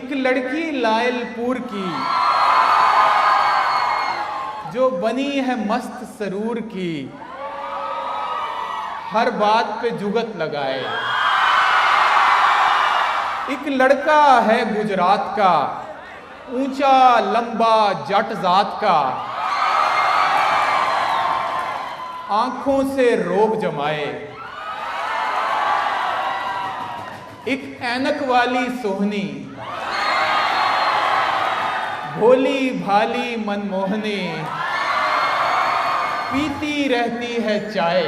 एक लड़की लायलपुर की जो बनी है मस्त सरूर की, हर बात पे जुगत लगाए। एक लड़का है गुजरात का, ऊंचा लंबा जट जात का, आंखों से रोब जमाए। एक ऐनक वाली सोहनी, भोली भाली मनमोहनी, पीती रहती है चाय।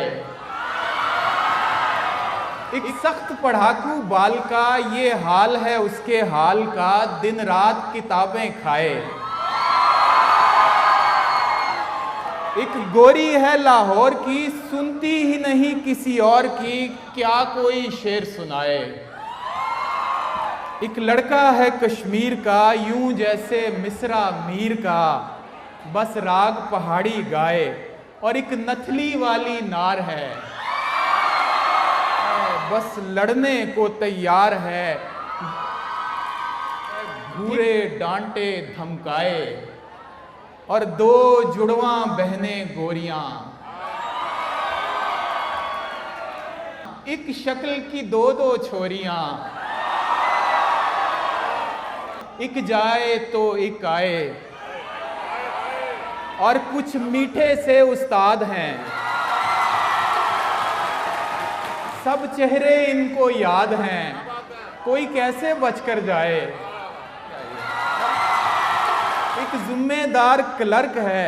एक सख्त पढ़ाकू बाल का ये हाल है उसके हाल का, दिन रात किताबें खाए। एक गोरी है लाहौर की, सुनती ही नहीं किसी और की, क्या कोई शेर सुनाए। एक लड़का है कश्मीर का, यूं जैसे मिसरा मीर का, बस राग पहाड़ी गाए। और एक नथली वाली नार है, बस लड़ने को तैयार है, घूरे डांटे धमकाए। और दो जुड़वा बहनें गोरियां, एक शक्ल की दो दो छोरियां, एक जाए तो एक आए। और कुछ मीठे से उस्ताद हैं, सब चेहरे इनको याद हैं, कोई कैसे बचकर जाए। एक जिम्मेदार क्लर्क है,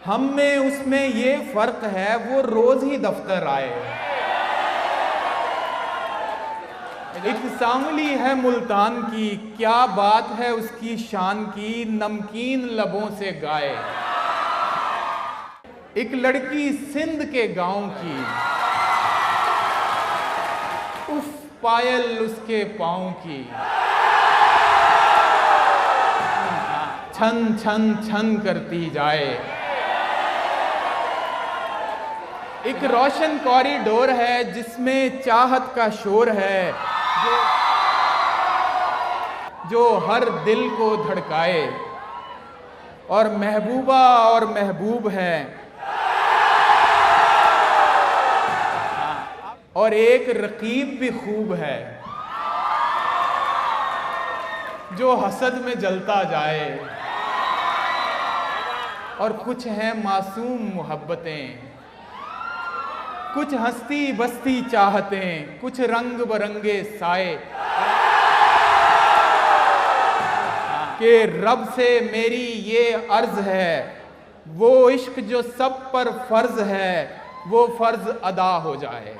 हम में उसमें ये फर्क है, वो रोज ही दफ्तर आए। एक सांवली है मुल्तान की, क्या बात है उसकी शान की, नमकीन लबों से गाए। एक लड़की सिंध के गांव की, उफ पायल उसके पांव की, छन छन छन करती जाए। एक रोशन कॉरिडोर है जिसमें चाहत का शोर है, जो हर दिल को धड़काए। और महबूबा और महबूब है, और एक रकीब भी खूब है, जो हसद में जलता जाए। और कुछ हैं मासूम मोहब्बतें, कुछ हंसती बसती चाहतें, कुछ रंग बरंगे साए। कि रब से मेरी ये अर्ज है, वो इश्क जो सब पर फर्ज है, वो फर्ज अदा हो जाए।